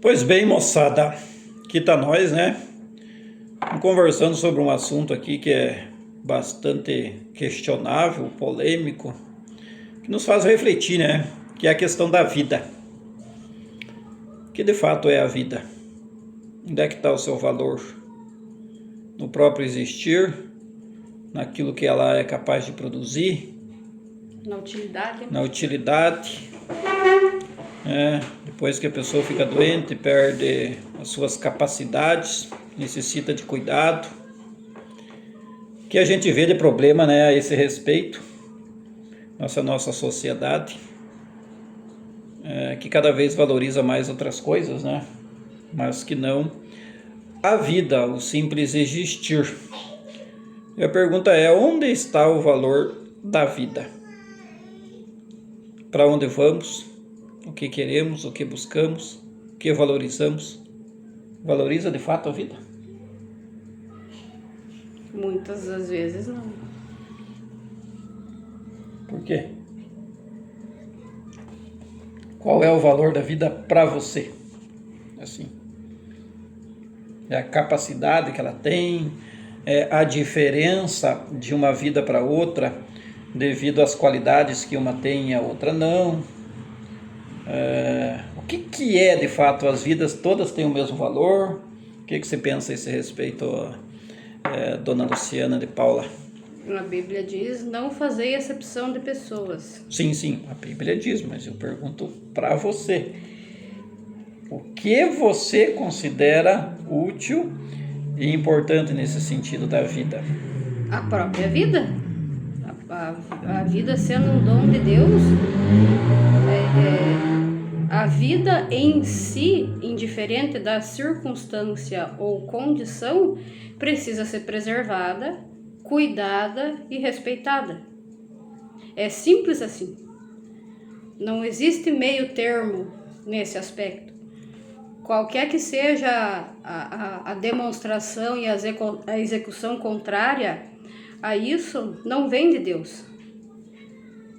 Pois bem, moçada, aqui tá nós, né? Conversando sobre um assunto aqui que é bastante questionável, polêmico, que nos faz refletir, né? Que é a questão da vida. O que de fato é a vida? Onde é que está o seu valor? No próprio existir? Naquilo que ela é capaz de produzir? Na utilidade? Depois que a pessoa fica doente, perde as suas capacidades, necessita de cuidado. O que a gente vê de problema, né, a esse respeito, nossa sociedade, que cada vez valoriza mais outras coisas, né, mas que não a vida, o simples existir. E a pergunta é: onde está o valor da vida? Para onde vamos? O que queremos, o que buscamos, o que valorizamos? Valoriza de fato a vida? Muitas das vezes não. Por quê? Qual é o valor da vida para você? Assim, é a capacidade que ela tem, é a diferença de uma vida para outra, devido às qualidades que uma tem e a outra não. O que é de fato? As vidas todas têm o mesmo valor? O que você pensa a esse respeito, dona Luciana de Paula? A Bíblia diz: não fazei acepção de pessoas. Sim, a Bíblia diz, mas eu pergunto para você: o que você considera útil e importante nesse sentido da vida? A própria vida. A vida sendo um dom de Deus, a vida em si, indiferente da circunstância ou condição, precisa ser preservada, cuidada e respeitada. É simples assim. Não existe meio termo nesse aspecto. Qualquer que seja a demonstração e a execução contrária a isso, não vem de Deus.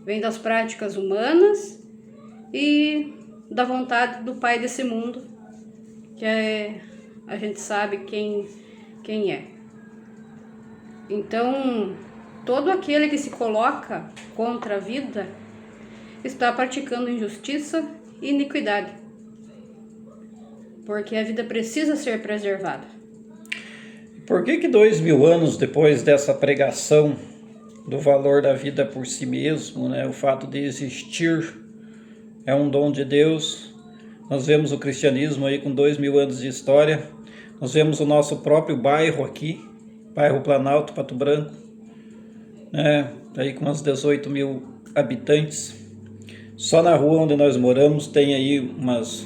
Vem das práticas humanas e da vontade do pai desse mundo, que a gente sabe quem é. Então, todo aquele que se coloca contra a vida está praticando injustiça e iniquidade, porque a vida precisa ser preservada. Por que 2000 anos depois dessa pregação do valor da vida por si mesmo, né, o fato de existir é um dom de Deus, nós vemos o cristianismo aí com 2000 anos de história, nós vemos o nosso próprio bairro aqui, bairro Planalto, Pato Branco, aí com umas 18 mil habitantes. Só na rua onde nós moramos tem aí umas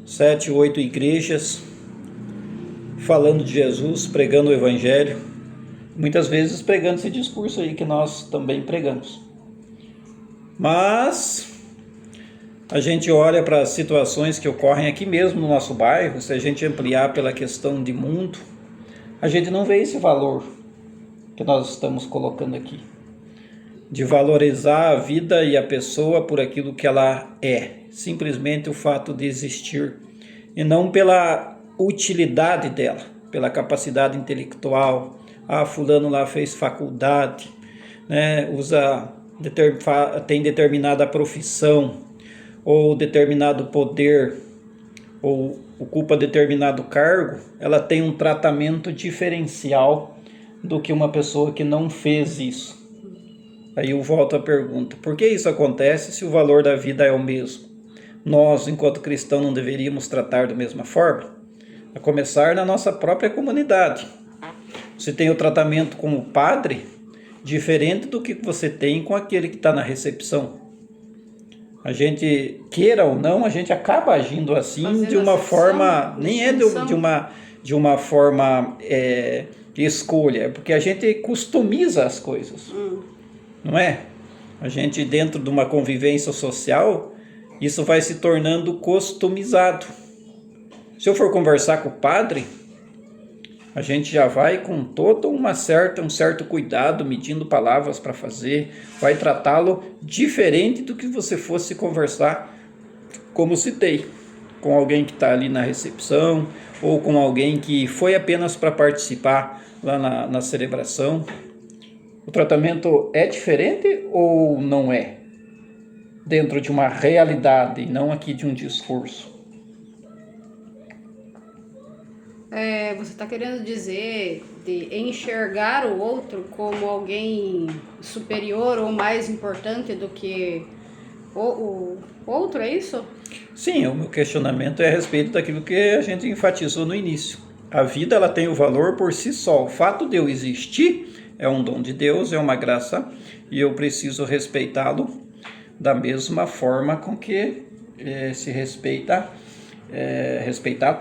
7, 8 igrejas falando de Jesus, pregando o Evangelho, muitas vezes pregando esse discurso aí que nós também pregamos. Mas a gente olha para as situações que ocorrem aqui mesmo no nosso bairro, se a gente ampliar pela questão de mundo, a gente não vê esse valor que nós estamos colocando aqui, de valorizar a vida e a pessoa por aquilo que ela é, simplesmente o fato de existir, e não pela utilidade dela, pela capacidade intelectual. Fulano lá fez faculdade, né, tem determinada profissão, ou determinado poder, ou ocupa determinado cargo, ela tem um tratamento diferencial do que uma pessoa que não fez isso. Aí eu volto à pergunta: por que isso acontece se o valor da vida é o mesmo? Nós, enquanto cristãos, não deveríamos tratar da mesma forma? A começar na nossa própria comunidade. Você tem o tratamento com o padre diferente do que você tem com aquele que está na recepção. A gente, queira ou não, a gente acaba agindo assim, fazendo de uma forma, nem é de uma forma de escolha, é porque a gente customiza as coisas, não é? A gente, dentro de uma convivência social, isso vai se tornando customizado. Se eu for conversar com o padre, a gente já vai com todo um certo cuidado, medindo palavras para fazer, vai tratá-lo diferente do que você fosse conversar como citei, com alguém que está ali na recepção, ou com alguém que foi apenas para participar lá na celebração. O tratamento é diferente ou não é? Dentro de uma realidade, não aqui de um discurso. Você está querendo dizer de enxergar o outro como alguém superior ou mais importante do que o outro, é isso? Sim, o meu questionamento é a respeito daquilo que a gente enfatizou no início. A vida ela tem o valor por si só. O fato de eu existir é um dom de Deus, é uma graça, e eu preciso respeitá-lo da mesma forma com que se respeitar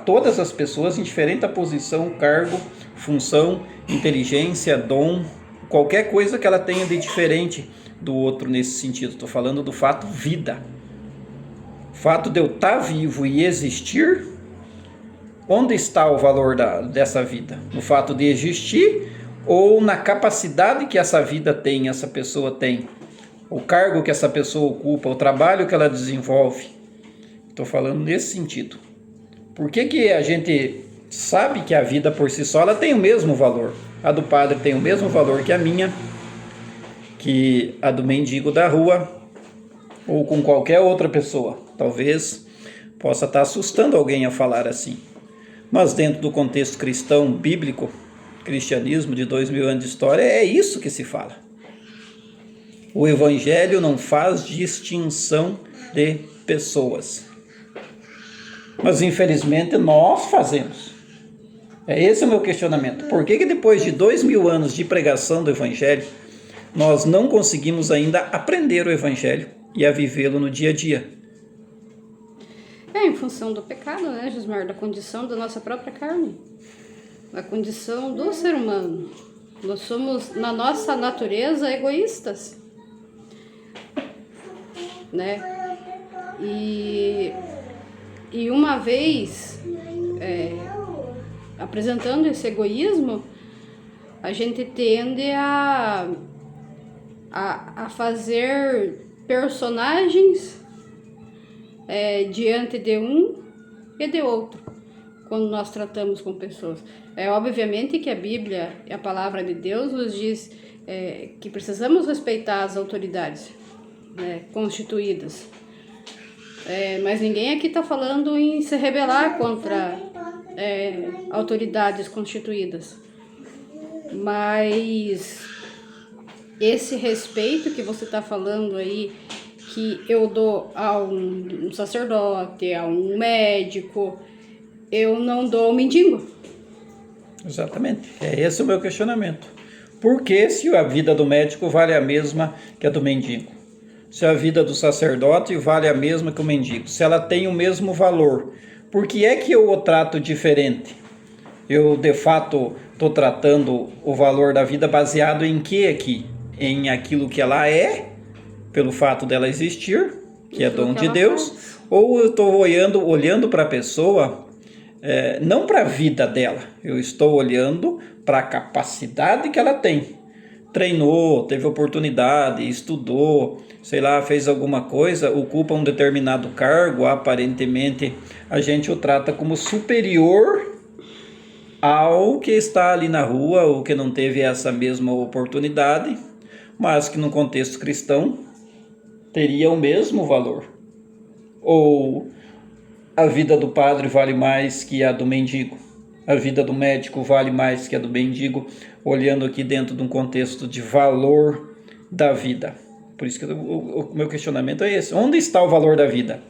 todas as pessoas, indiferente da posição, cargo, função, inteligência, dom, qualquer coisa que ela tenha de diferente do outro nesse sentido. Estou falando do fato vida. O fato de eu estar vivo e existir, onde está o valor dessa vida? No fato de existir ou na capacidade que essa vida tem, essa pessoa tem? O cargo que essa pessoa ocupa, o trabalho que ela desenvolve? Estou falando nesse sentido. Por que a gente sabe que a vida por si só ela tem o mesmo valor? A do padre tem o mesmo valor que a minha, que a do mendigo da rua, ou com qualquer outra pessoa. Talvez possa estar assustando alguém a falar assim. Mas dentro do contexto cristão, bíblico, cristianismo de 2000 anos de história, é isso que se fala. O evangelho não faz distinção de pessoas. Mas infelizmente nós fazemos. Esse é o meu questionamento. Por que depois de 2000 anos de pregação do evangelho, nós não conseguimos ainda aprender o evangelho e a vivê-lo no dia a dia? Em função do pecado, né, Gismar? Da condição da nossa própria carne. A condição do ser humano. Nós somos, na nossa natureza, egoístas. Né? E uma vez apresentando esse egoísmo, a gente tende a fazer personagens diante de um e de outro, quando nós tratamos com pessoas. Obviamente que a Bíblia e a palavra de Deus nos diz que precisamos respeitar as autoridades constituídas. Mas ninguém aqui está falando em se rebelar contra autoridades constituídas. Mas esse respeito que você está falando aí, que eu dou a um sacerdote, a um médico, eu não dou ao mendigo. Exatamente. Esse o meu questionamento. Por que se a vida do médico vale a mesma que a do mendigo? Se a vida do sacerdote vale a mesma que o mendigo? Se ela tem o mesmo valor, por que é que eu o trato diferente? Eu, de fato, estou tratando o valor da vida baseado em que aqui? Em aquilo que ela é, pelo fato dela existir, que é dom de Deus, ou eu estou olhando para a pessoa, não para a vida dela, eu estou olhando para a capacidade que ela tem. Treinou, teve oportunidade, estudou, sei lá, fez alguma coisa, ocupa um determinado cargo, aparentemente a gente o trata como superior ao que está ali na rua, ou que não teve essa mesma oportunidade, mas que no contexto cristão teria o mesmo valor. Ou a vida do padre vale mais que a do mendigo, a vida do médico vale mais que a do mendigo, olhando aqui dentro de um contexto de valor da vida. Por isso que o meu questionamento é esse. Onde está o valor da vida?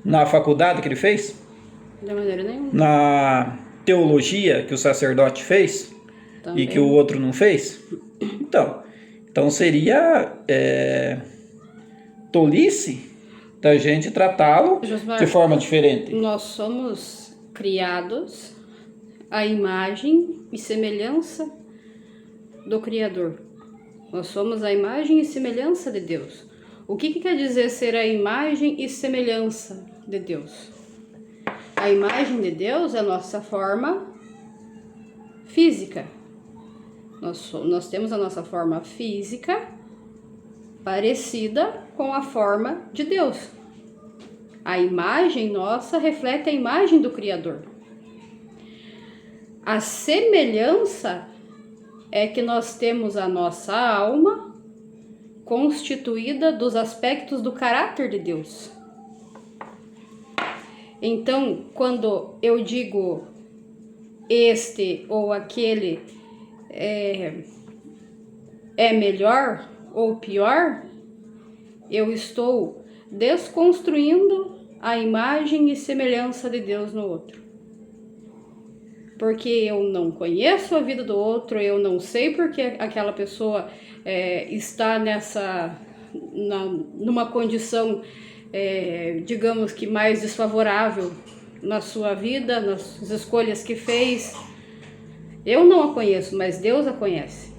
Na faculdade que ele fez? De maneira nenhuma. Na teologia que o sacerdote fez? Também. E que o outro não fez? Então seria tolice da gente tratá-lo de forma diferente. Nós somos criados à imagem e semelhança do Criador. Nós somos a imagem e semelhança de Deus. O que quer dizer ser a imagem e semelhança de Deus? A imagem de Deus é a nossa forma física. Nós temos a nossa forma física parecida com a forma de Deus. A imagem nossa reflete a imagem do Criador. A semelhança é que nós temos a nossa alma constituída dos aspectos do caráter de Deus. Então, quando eu digo este ou aquele é melhor ou pior, eu estou desconstruindo a imagem e semelhança de Deus no outro. Porque eu não conheço a vida do outro, eu não sei porque aquela pessoa está numa condição, digamos que mais desfavorável na sua vida, nas escolhas que fez. Eu não a conheço, mas Deus a conhece.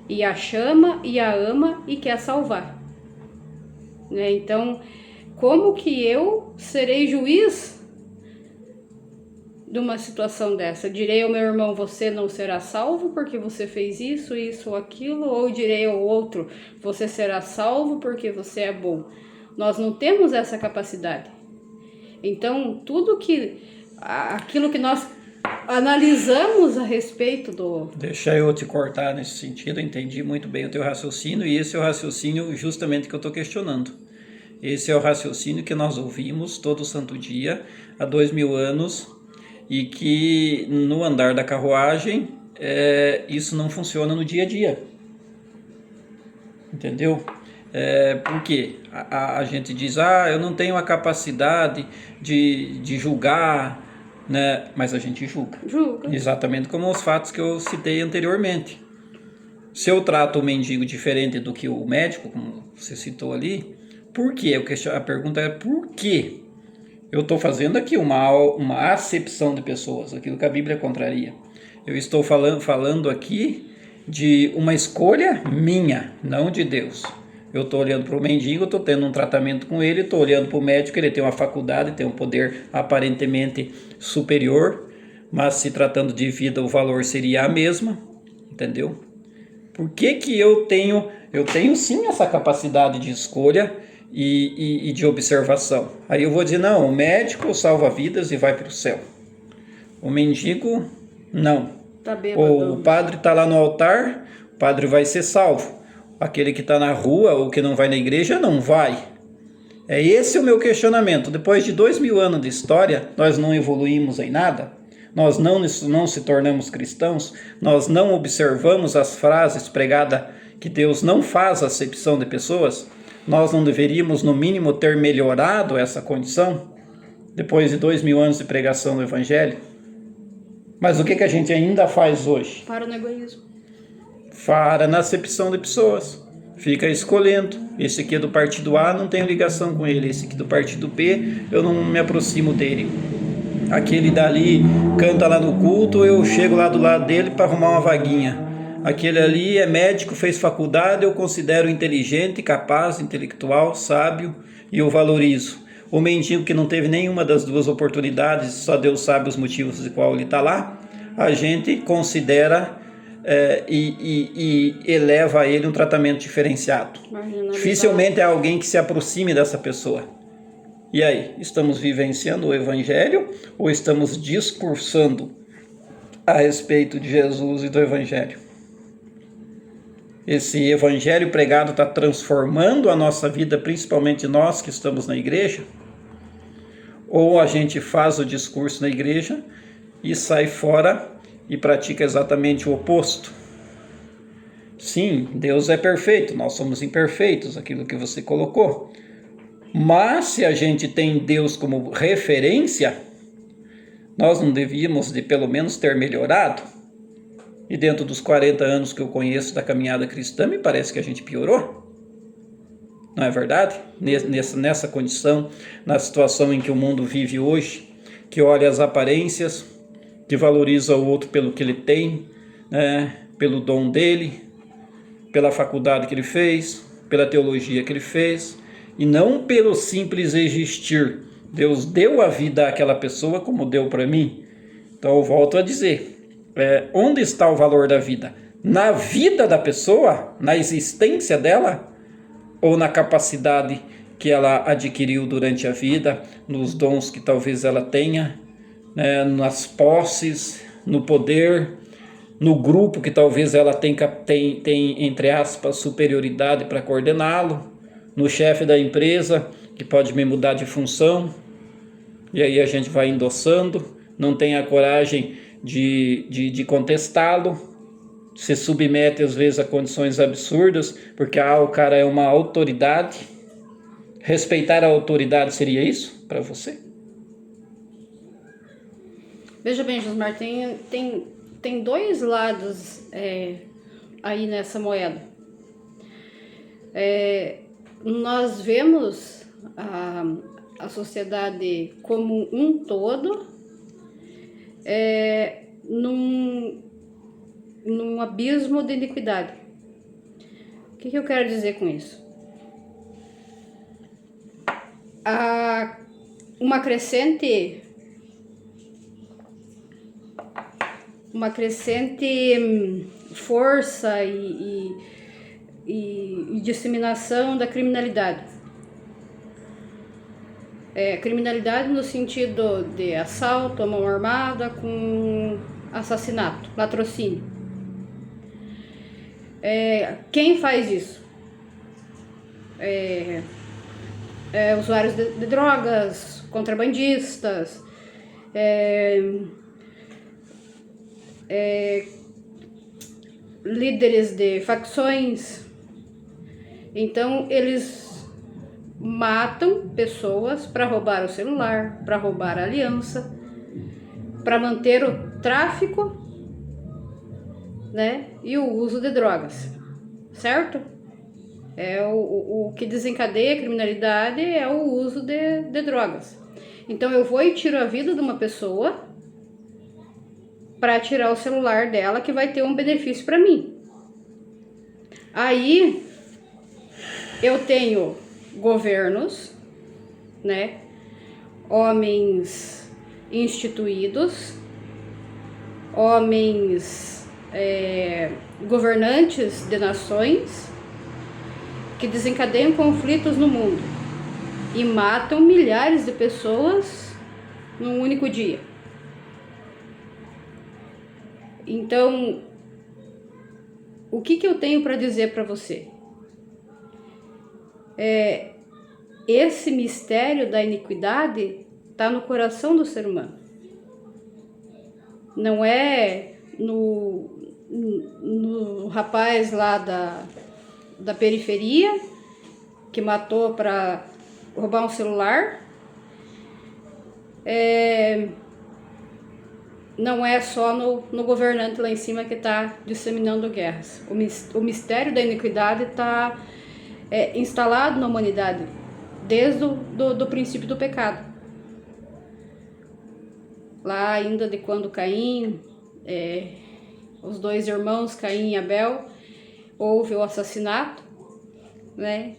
E a chama e a ama e quer salvar. Né? Então, como que eu serei juiz de uma situação dessa? Direi ao meu irmão, você não será salvo porque você fez isso, isso ou aquilo, ou direi ao outro, você será salvo porque você é bom. Nós não temos essa capacidade. Então, aquilo que nós analisamos a respeito do... Deixa eu te cortar nesse sentido, eu entendi muito bem o teu raciocínio, e esse é o raciocínio justamente que eu estou questionando. Esse é o raciocínio que nós ouvimos todo santo dia, há 2000 anos, e que no andar da carruagem isso não funciona no dia a dia. Entendeu? Por quê? A gente diz, eu não tenho a capacidade de julgar, né? Mas a gente julga. Exatamente como os fatos que eu citei anteriormente. Se eu trato o mendigo diferente do que o médico, como você citou ali, por quê? A pergunta é por quê? Eu estou fazendo aqui uma acepção de pessoas, aquilo que a Bíblia contraria. Eu estou falando aqui de uma escolha minha, não de Deus. Eu estou olhando para o mendigo, estou tendo um tratamento com ele, estou olhando para o médico, ele tem uma faculdade, tem um poder aparentemente superior, mas se tratando de vida o valor seria a mesma, entendeu? Por que eu tenho sim essa capacidade de escolha e de observação? Aí eu vou dizer, não, o médico salva vidas e vai para o céu. O mendigo, não. Ou o padre está lá no altar, o padre vai ser salvo. Aquele que está na rua ou que não vai na igreja, não vai. Esse o meu questionamento. Depois de 2000 anos de história, nós não evoluímos em nada? Nós não se tornamos cristãos? Nós não observamos as frases pregadas que Deus não faz acepção de pessoas? Nós não deveríamos, no mínimo, ter melhorado essa condição? Depois de 2000 anos de pregação do Evangelho? Mas o que a gente ainda faz hoje? Para no egoísmo. Para na acepção de pessoas. Fica escolhendo. Esse aqui é do partido A, não tenho ligação com ele. Esse aqui do partido B, eu não me aproximo dele. Aquele dali canta lá no culto, eu chego lá do lado dele para arrumar uma vaguinha. Aquele ali é médico, fez faculdade, eu considero inteligente, capaz, intelectual, sábio e eu valorizo. O mendigo que não teve nenhuma das duas oportunidades, só Deus sabe os motivos de qual ele está lá, a gente considera e eleva a ele um tratamento diferenciado. Dificilmente é alguém que se aproxime dessa pessoa. E aí, estamos vivenciando o Evangelho ou estamos discursando a respeito de Jesus e do Evangelho? Esse Evangelho pregado está transformando a nossa vida, principalmente nós que estamos na igreja? Ou a gente faz o discurso na igreja e sai fora e pratica exatamente o oposto? Sim, Deus é perfeito, nós somos imperfeitos, aquilo que você colocou. Mas se a gente tem Deus como referência, nós não devíamos de pelo menos ter melhorado? E dentro dos 40 anos que eu conheço da caminhada cristã, me parece que a gente piorou. Não é verdade? Nessa condição, na situação em que o mundo vive hoje, que olha as aparências, que valoriza o outro pelo que ele tem, pelo dom dele, pela faculdade que ele fez, pela teologia que ele fez, e não pelo simples existir. Deus deu a vida àquela pessoa como deu para mim. Então eu volto a dizer, onde está o valor da vida? Na vida da pessoa? Na existência dela? Ou na capacidade que ela adquiriu durante a vida, nos dons que talvez ela tenha, né, nas posses, no poder, no grupo que talvez ela tem entre aspas, superioridade para coordená-lo, no chefe da empresa, que pode me mudar de função, e aí a gente vai endossando, não tem a coragem de contestá-lo, se submete às vezes a condições absurdas, porque o cara é uma autoridade. Respeitar a autoridade seria isso para você? Veja bem, Josmar, tem dois lados aí nessa moeda. Nós vemos a sociedade como um todo num abismo de iniquidade. O que eu quero dizer com isso? Há uma crescente força e disseminação da criminalidade. Criminalidade no sentido de assalto à mão armada com assassinato, latrocínio. Quem faz isso? Usuários de drogas, contrabandistas, líderes de facções. Então eles matam pessoas para roubar o celular, para roubar a aliança, para manter o tráfico, né, e o uso de drogas, certo? O que desencadeia a criminalidade é o uso de drogas. Então eu vou e tiro a vida de uma pessoa para tirar o celular dela, que vai ter um benefício para mim. Aí eu tenho governos, né, homens instituídos, homens governantes de nações, que desencadeiam conflitos no mundo e matam milhares de pessoas num único dia. Então, o que eu tenho para dizer para você? Esse mistério da iniquidade está no coração do ser humano. Não é no rapaz lá da periferia que matou para roubar um celular. Não é só no governante lá em cima que está disseminando guerras. O mistério da iniquidade está instalado na humanidade desde do princípio do pecado. Lá ainda de quando Caim, os dois irmãos, Caim e Abel, houve o assassinato, né?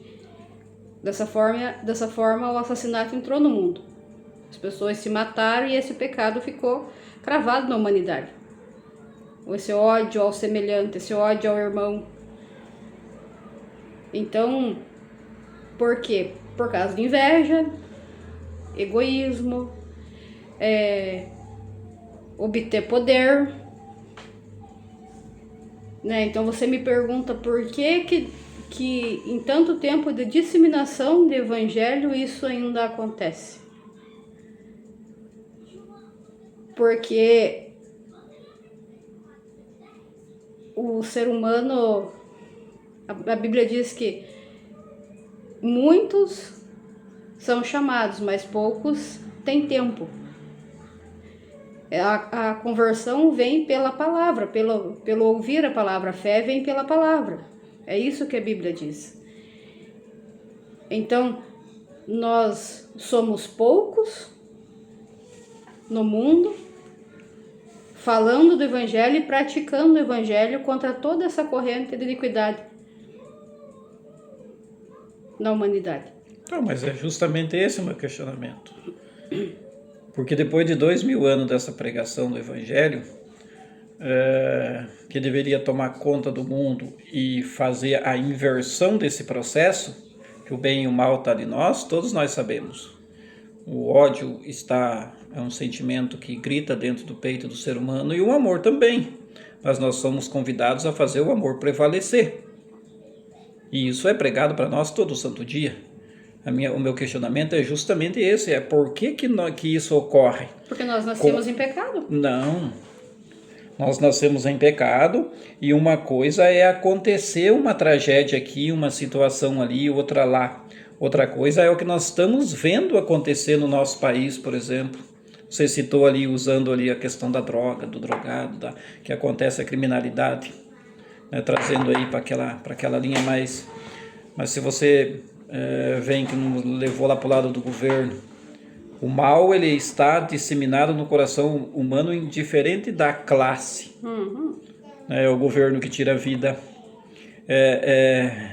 Dessa forma o assassinato entrou no mundo. As pessoas se mataram e esse pecado ficou cravado na humanidade. Esse ódio ao semelhante, esse ódio ao irmão. Então, por quê? Por causa de inveja, egoísmo, obter poder, né? Então você me pergunta por que em tanto tempo de disseminação do evangelho isso ainda acontece? Porque o ser humano, a Bíblia diz que muitos são chamados, mas poucos têm tempo. A conversão vem pela palavra, pelo ouvir a palavra. A fé vem pela palavra. É isso que a Bíblia diz. Então, nós somos poucos no mundo, falando do Evangelho e praticando o Evangelho contra toda essa corrente de iniquidade na humanidade. Então, mas é justamente esse o meu questionamento. Porque depois de 2000 anos dessa pregação do Evangelho, que deveria tomar conta do mundo e fazer a inversão desse processo, que o bem e o mal está em nós, todos nós sabemos. O ódio é um sentimento que grita dentro do peito do ser humano, e o amor também. Mas nós somos convidados a fazer o amor prevalecer. E isso é pregado para nós todo santo dia. O meu questionamento é justamente esse, por que isso ocorre? Porque nós nascemos em pecado. Não, nós nascemos em pecado, e uma coisa é acontecer uma tragédia aqui, uma situação ali, outra lá. Outra coisa é o que nós estamos vendo acontecer no nosso país, por exemplo. Você citou ali, usando ali a questão da droga, do drogado, que acontece a criminalidade, né, trazendo aí para aquela linha mais... Mas se você vem que nos levou lá para o lado do governo, o mal ele está disseminado no coração humano indiferente da classe. É o governo que tira a vida, é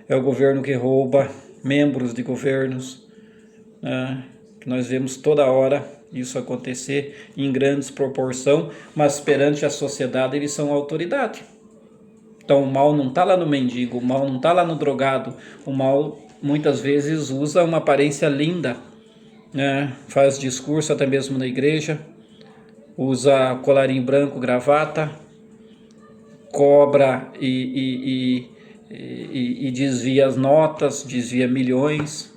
o governo que rouba membros de governos, né, que nós vemos toda hora isso acontecer em grandes proporções, mas perante a sociedade eles são autoridade. Então o mal não está lá no mendigo, o mal não está lá no drogado, o mal muitas vezes usa uma aparência linda, né? Faz discurso até mesmo na igreja, usa colarinho branco, gravata, cobra e desvia as notas, desvia milhões,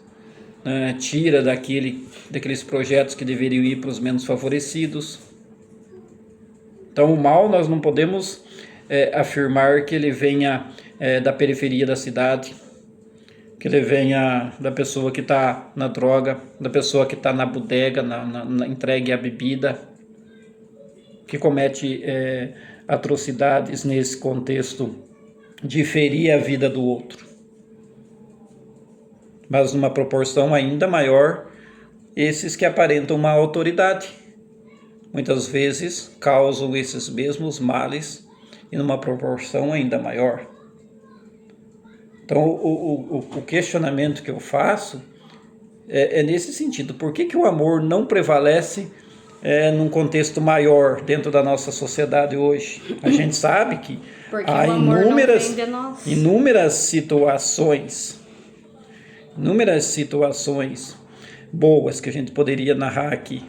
né? Tira daqueles projetos que deveriam ir para os menos favorecidos. Então o mal nós não podemos afirmar que ele venha da periferia da cidade, que ele venha da pessoa que está na droga, da pessoa que está na bodega, na entregue à bebida, que comete atrocidades nesse contexto de ferir a vida do outro. Mas numa proporção ainda maior, esses que aparentam uma autoridade, muitas vezes causam esses mesmos males e numa proporção ainda maior. Então o questionamento que eu faço é nesse sentido: por que o amor não prevalece num contexto maior dentro da nossa sociedade hoje? A gente sabe que há inúmeras situações boas que a gente poderia narrar aqui.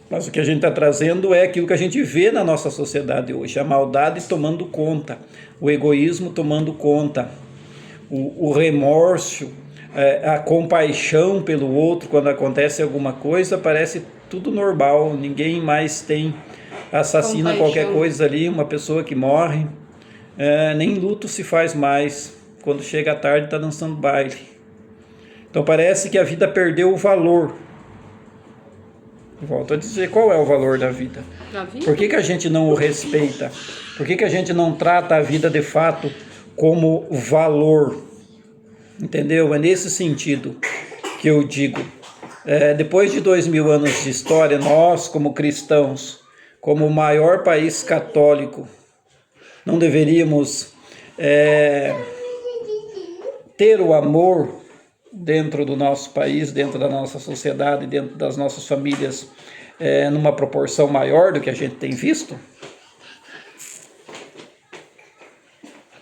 Mas o que a gente está trazendo é aquilo que a gente vê na nossa sociedade hoje: a maldade tomando conta, o egoísmo tomando conta, o remorso, a compaixão pelo outro. Quando acontece alguma coisa, parece tudo normal, ninguém mais assassina compaixão. Qualquer coisa ali, uma pessoa que morre, nem luto se faz mais, quando chega a tarde está dançando baile. Então parece que a vida perdeu o valor. Volto a dizer, qual é o valor da vida? Por que a gente não o respeita? Por que a gente não trata a vida de fato como valor? Entendeu? É nesse sentido que eu digo. Depois de 2000 anos de história, nós como cristãos, como o maior país católico, não deveríamos ter o amor dentro do nosso país, dentro da nossa sociedade, dentro das nossas famílias, numa proporção maior do que a gente tem visto?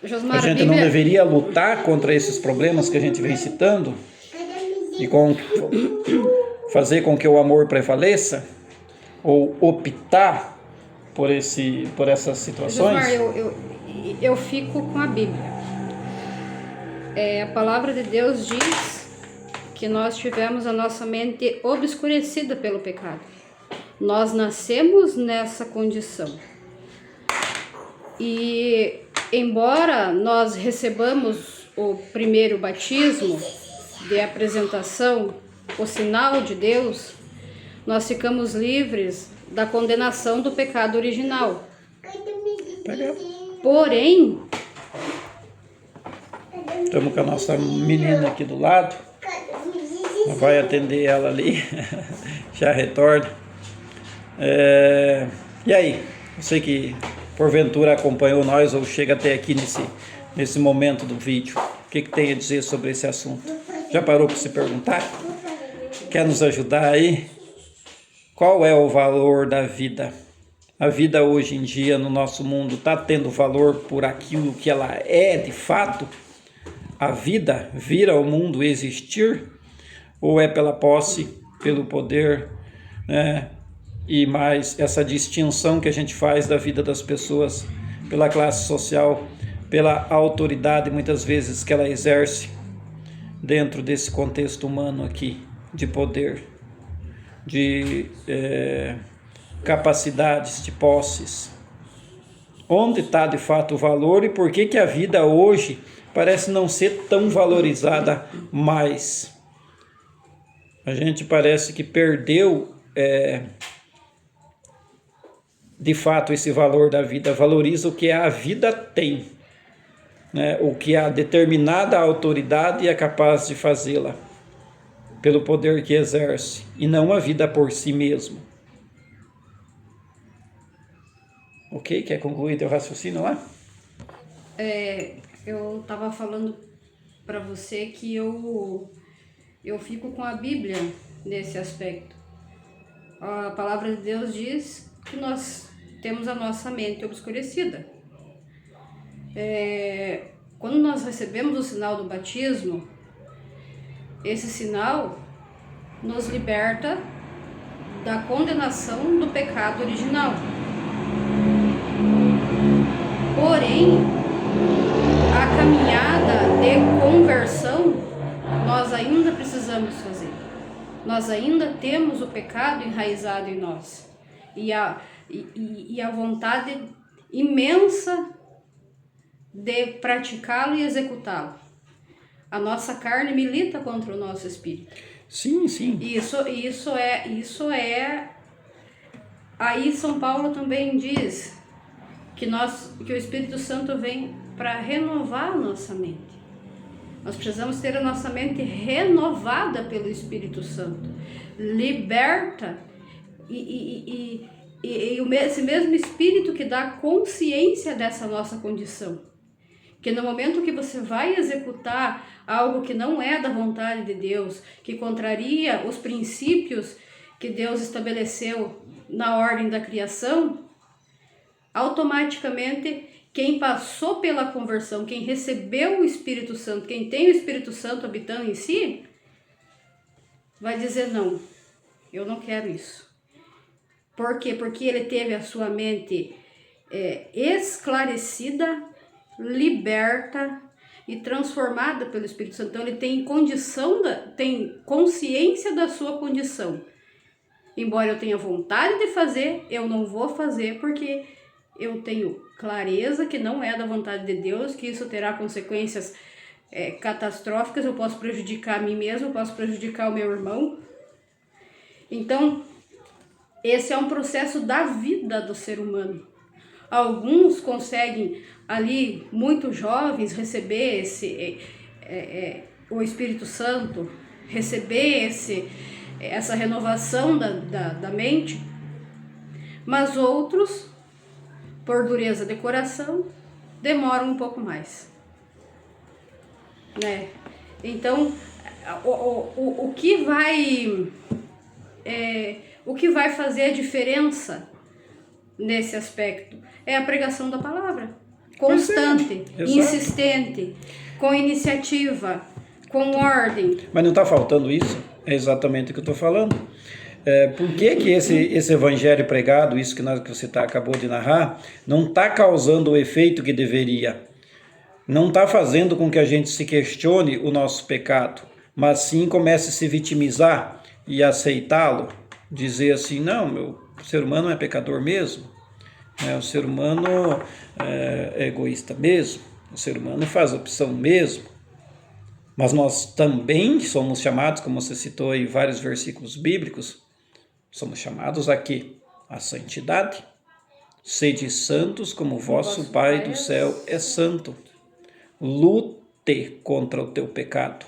Josmar, a gente não deveria lutar contra esses problemas que a gente vem citando e fazer com que o amor prevaleça, ou optar por essas situações? Josmar, eu fico com a Bíblia. A palavra de Deus diz que nós tivemos a nossa mente obscurecida pelo pecado. Nós nascemos nessa condição. E embora nós recebamos o primeiro batismo de apresentação, o sinal de Deus, nós ficamos livres da condenação do pecado original. Porém, estamos com a nossa menina aqui do lado, vai atender ela ali, já retorna. E aí, você que porventura acompanhou nós ou chega até aqui nesse momento do vídeo, o que tem a dizer sobre esse assunto? Já parou para se perguntar? Quer nos ajudar aí? Qual é o valor da vida? A vida hoje em dia no nosso mundo está tendo valor por aquilo que ela é de fato? a vida vir ao mundo existir, ou é pela posse, pelo poder, né? E mais essa distinção que a gente faz da vida das pessoas pela classe social, pela autoridade muitas vezes que ela exerce dentro desse contexto humano aqui de poder, de capacidades, de posses. Onde está de fato o valor e por que a vida hoje parece não ser tão valorizada mais? A gente parece que perdeu de fato esse valor da vida, valoriza o que a vida tem, né? O que a determinada autoridade é capaz de fazê-la, pelo poder que exerce, e não a vida por si mesmo. Ok? Quer concluir teu raciocínio lá? Eu estava falando para você que eu fico com a Bíblia nesse aspecto. A palavra de Deus diz que nós temos a nossa mente obscurecida. Quando nós recebemos o sinal do batismo, esse sinal nos liberta da condenação do pecado original. Porém, a caminhada de conversão nós ainda precisamos fazer. Nós ainda temos o pecado enraizado em nós. E a vontade imensa de praticá-lo e executá-lo. A nossa carne milita contra o nosso espírito. Sim, sim. Isso é. Aí São Paulo também diz que o Espírito Santo vem para renovar a nossa mente. Nós precisamos ter a nossa mente renovada pelo Espírito Santo, liberta esse mesmo Espírito que dá consciência dessa nossa condição. Que no momento que você vai executar algo que não é da vontade de Deus, que contraria os princípios que Deus estabeleceu na ordem da criação, automaticamente quem passou pela conversão, quem recebeu o Espírito Santo, quem tem o Espírito Santo habitando em si, vai dizer não, eu não quero isso. Por quê? Porque ele teve a sua mente esclarecida, liberta e transformada pelo Espírito Santo. Então ele tem tem consciência da sua condição. Embora eu tenha vontade de fazer, eu não vou fazer porque eu tenho clareza que não é da vontade de Deus, que isso terá consequências catastróficas, eu posso prejudicar a mim mesmo, eu posso prejudicar o meu irmão. Então, esse é um processo da vida do ser humano. Alguns conseguem ali, muito jovens, receber o Espírito Santo, receber essa renovação da mente, mas outros, por dureza de coração, demoram um pouco mais, né? Então, o que vai fazer a diferença nesse aspecto é a pregação da palavra, constante, insistente, com iniciativa, com ordem. Mas não está faltando isso? É exatamente o que eu estou falando. Por que esse evangelho pregado, isso que você acabou de narrar, não está causando o efeito que deveria? Não está fazendo com que a gente se questione o nosso pecado, mas sim comece a se vitimizar e aceitá-lo, dizer assim, não, o ser humano é pecador mesmo, o ser humano é egoísta mesmo, o ser humano faz opção mesmo. Mas nós também somos chamados, como você citou aí vários versículos bíblicos, somos chamados a quê? A santidade. Sede santos como vosso Pai do céu é santo. Lute contra o teu pecado.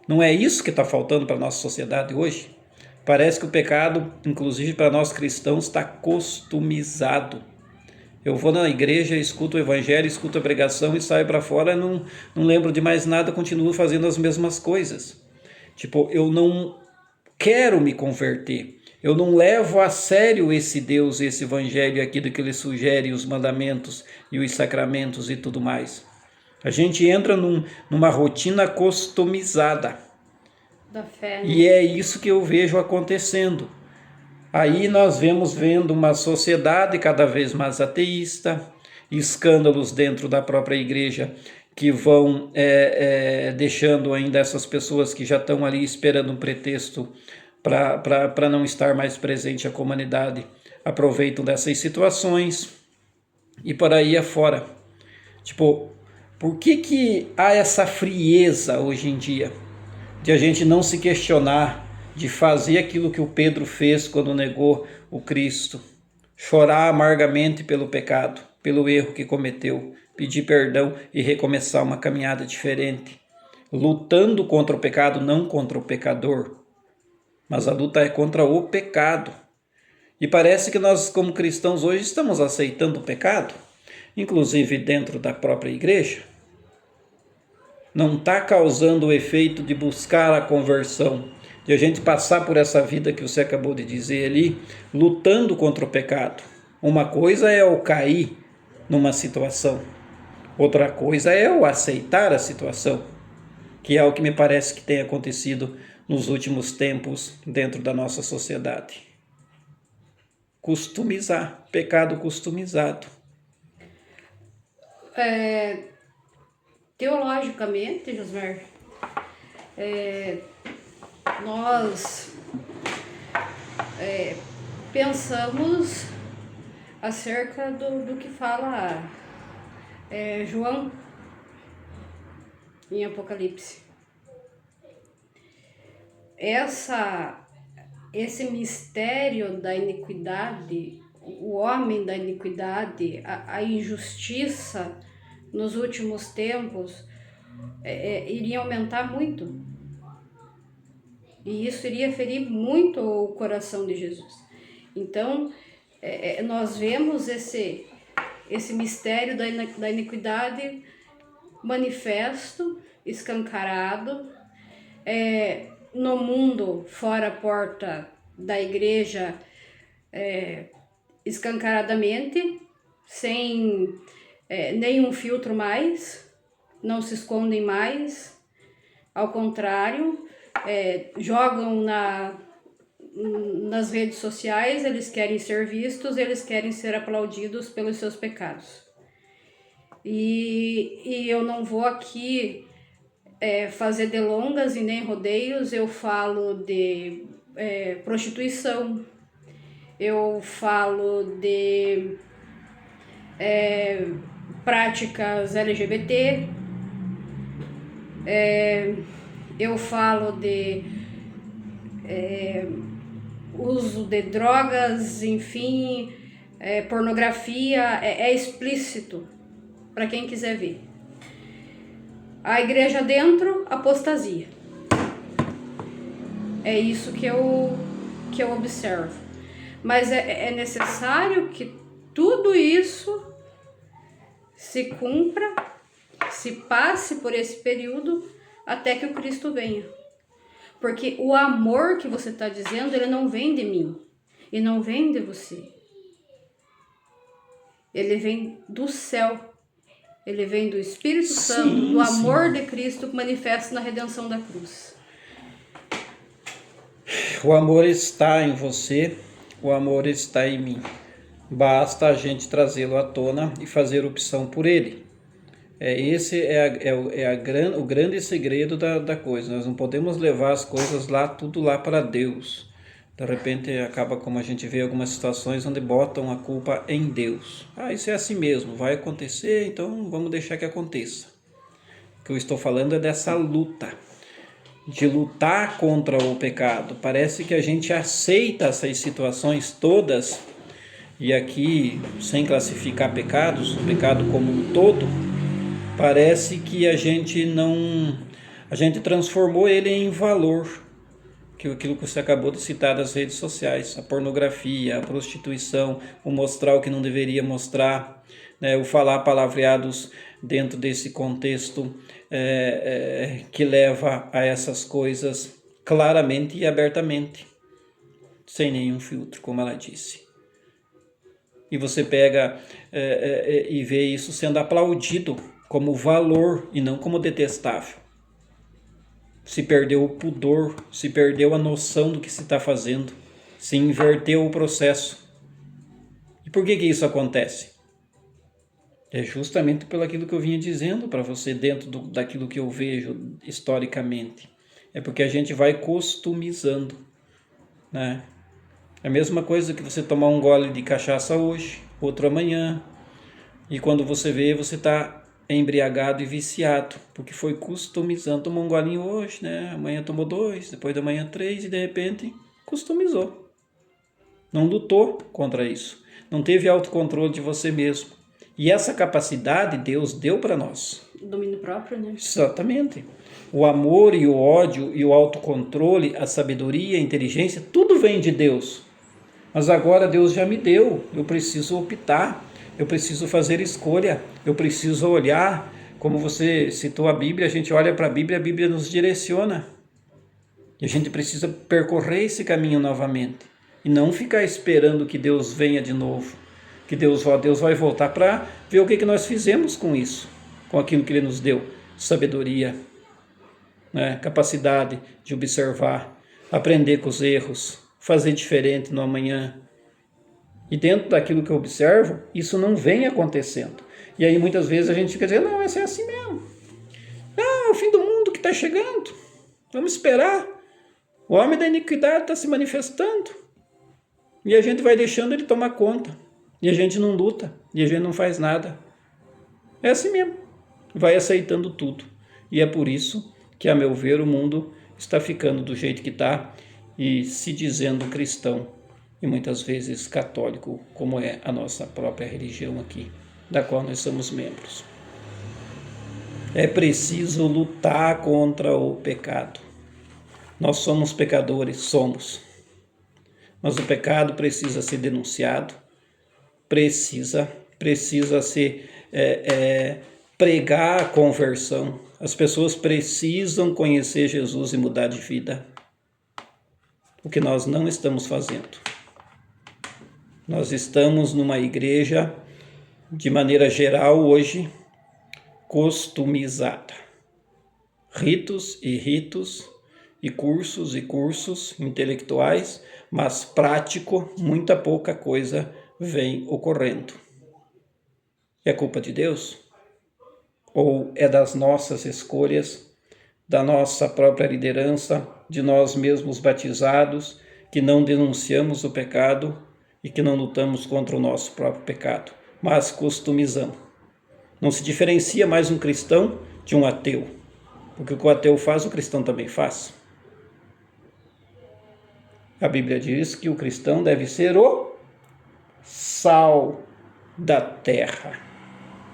Não é isso que está faltando para a nossa sociedade hoje? Parece que o pecado, inclusive para nós cristãos, está customizado. Eu vou na igreja, escuto o evangelho, escuto a pregação e saio para fora, não lembro de mais nada, continuo fazendo as mesmas coisas. Tipo, eu não quero me converter. Eu não levo a sério esse Deus, esse evangelho, aquilo que ele sugere, os mandamentos e os sacramentos e tudo mais. A gente entra numa rotina customizada. Da fé, né? E é isso que eu vejo acontecendo. Aí nós vendo uma sociedade cada vez mais ateísta, escândalos dentro da própria igreja que vão deixando ainda essas pessoas que já estão ali esperando um pretexto para não estar mais presente a comunidade, aproveitam dessas situações e por aí afora. Tipo, por que há essa frieza hoje em dia de a gente não se questionar, de fazer aquilo que o Pedro fez quando negou o Cristo, chorar amargamente pelo pecado, pelo erro que cometeu, pedir perdão e recomeçar uma caminhada diferente, lutando contra o pecado, não contra o pecador, mas a luta é contra o pecado. E parece que nós, como cristãos, hoje estamos aceitando o pecado, inclusive dentro da própria igreja. Não está causando o efeito de buscar a conversão, de a gente passar por essa vida que você acabou de dizer ali, lutando contra o pecado. Uma coisa é o cair numa situação, outra coisa é o aceitar a situação, que é o que me parece que tem acontecido nos últimos tempos dentro da nossa sociedade. Customizar, pecado customizado. Teologicamente, Josmar, nós pensamos acerca do que fala João em Apocalipse. Esse mistério da iniquidade, o homem da iniquidade, a injustiça nos últimos tempos iria aumentar muito. E isso iria ferir muito o coração de Jesus. Então, nós vemos esse mistério da iniquidade manifesto, escancarado, no mundo fora a porta da igreja, escancaradamente, sem nenhum filtro mais, não se escondem mais, ao contrário, jogam nas redes sociais, eles querem ser vistos, eles querem ser aplaudidos pelos seus pecados. E eu não vou aqui fazer delongas e nem rodeios, eu falo de prostituição, eu falo de práticas LGBT, eu falo de uso de drogas, enfim, pornografia, é explícito para quem quiser ver. A igreja dentro, apostasia. É isso que eu observo. Mas é necessário que tudo isso se cumpra, se passe por esse período até que o Cristo venha. Porque o amor que você está dizendo, ele não vem de mim e não vem de você. Ele vem do céu. Ele vem do Espírito Santo, do amor de Cristo que manifesta na redenção da cruz. O amor está em você, o amor está em mim. Basta a gente trazê-lo à tona e fazer opção por ele. Esse o grande segredo da coisa. Nós não podemos levar as coisas tudo lá para Deus. De repente acaba, como a gente vê algumas situações onde botam a culpa em Deus. Isso é assim mesmo, vai acontecer, então vamos deixar que aconteça. O que eu estou falando é dessa luta, de lutar contra o pecado. Parece que a gente aceita essas situações todas, e aqui, sem classificar pecados, o pecado como um todo, parece que a gente transformou ele em valor. Aquilo que você acabou de citar das redes sociais, a pornografia, a prostituição, o mostrar o que não deveria mostrar, o falar palavreados dentro desse contexto que leva a essas coisas claramente e abertamente, sem nenhum filtro, como ela disse. E você pega e vê isso sendo aplaudido como valor e não como detestável. Se perdeu o pudor, se perdeu a noção do que se está fazendo, se inverteu o processo. E por que isso acontece? É justamente pelo aquilo que eu vinha dizendo para você dentro daquilo que eu vejo historicamente. É porque a gente vai customizando, né? É a mesma coisa que você tomar um gole de cachaça hoje, outro amanhã, e quando você vê, você está embriagado e viciado, porque foi customizando. Tomou um golinho hoje, né? Amanhã tomou 2, depois da manhã 3 e de repente customizou. Não lutou contra isso. Não teve autocontrole de você mesmo. E essa capacidade Deus deu para nós. Domínio próprio, né? Exatamente. O amor e o ódio e o autocontrole, a sabedoria, a inteligência, tudo vem de Deus. Mas agora Deus já me deu. Eu preciso optar. Eu preciso fazer escolha. Eu preciso olhar. Como você citou a Bíblia, a gente olha para a Bíblia nos direciona. E a gente precisa percorrer esse caminho novamente. E não ficar esperando que Deus venha de novo. Que Deus vai voltar para ver o que nós fizemos com isso. Com aquilo que Ele nos deu. Sabedoria, né? Capacidade de observar. Aprender com os erros. Fazer diferente no amanhã. E dentro daquilo que eu observo, isso não vem acontecendo. E aí muitas vezes a gente fica dizendo, não, essa é assim mesmo. Ah, é o fim do mundo que está chegando. Vamos esperar. O homem da iniquidade está se manifestando. E a gente vai deixando ele tomar conta. E a gente não luta. E a gente não faz nada. É assim mesmo. Vai aceitando tudo. E é por isso que, a meu ver, o mundo está ficando do jeito que está e se dizendo cristão. E muitas vezes católico, como é a nossa própria religião aqui, da qual nós somos membros. É preciso lutar contra o pecado. Nós somos pecadores, somos. Mas o pecado precisa ser denunciado, precisa ser pregar a conversão. As pessoas precisam conhecer Jesus e mudar de vida. O que nós não estamos fazendo. Nós estamos numa igreja, de maneira geral hoje, customizada. Ritos e cursos intelectuais, mas prático, muita pouca coisa vem ocorrendo. É culpa de Deus? Ou é das nossas escolhas, da nossa própria liderança, de nós mesmos batizados, que não denunciamos o pecado e que não lutamos contra o nosso próprio pecado, mas customizamos? Não se diferencia mais um cristão de um ateu, porque o que o ateu faz, o cristão também faz. A Bíblia diz que o cristão deve ser o sal da terra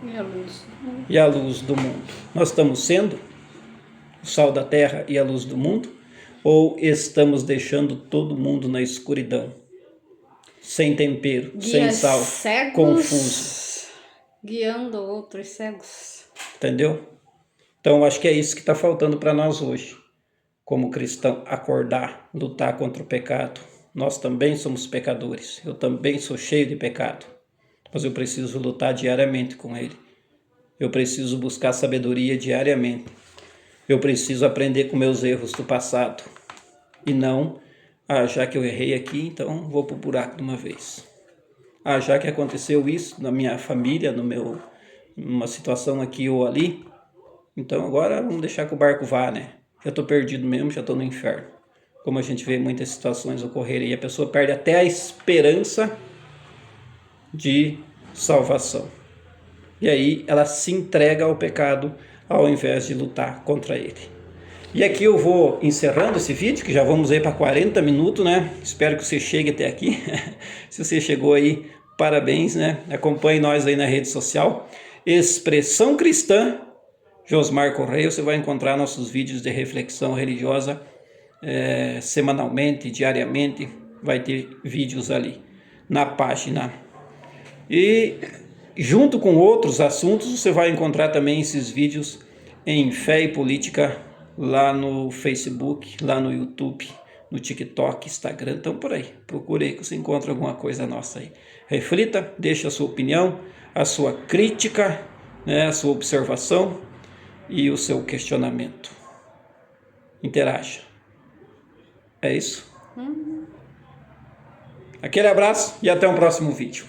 e a luz do mundo. Nós estamos sendo o sal da terra e a luz do mundo? Ou estamos deixando todo mundo na escuridão? Sem tempero, sem sal, cegos, confuso. Guiando outros cegos. Entendeu? Então, acho que é isso que está faltando para nós hoje. Como cristão, acordar, lutar contra o pecado. Nós também somos pecadores. Eu também sou cheio de pecado. Mas eu preciso lutar diariamente com ele. Eu preciso buscar sabedoria diariamente. Eu preciso aprender com meus erros do passado. E não, já que eu errei aqui, então vou pro buraco de uma vez. Já que aconteceu isso na minha família, numa situação aqui ou ali, então agora vamos deixar que o barco vá, né? Já estou perdido mesmo, já estou no inferno. Como a gente vê muitas situações ocorrerem, e a pessoa perde até a esperança de salvação. E aí ela se entrega ao pecado ao invés de lutar contra ele. E aqui eu vou encerrando esse vídeo, que já vamos aí para 40 minutos, né? Espero que você chegue até aqui. Se você chegou aí, parabéns, né? Acompanhe nós aí na rede social. Expressão Cristã, Josmar Correia. Você vai encontrar nossos vídeos de reflexão religiosa semanalmente, diariamente. Vai ter vídeos ali na página. E junto com outros assuntos, você vai encontrar também esses vídeos em Fé e Política, lá no Facebook, lá no YouTube, no TikTok, Instagram, então por aí. Procure aí que você encontra alguma coisa nossa aí. Reflita, deixe a sua opinião, a sua crítica né, a sua observação e o seu questionamento. Interaja. É isso? Aquele abraço e até o próximo vídeo.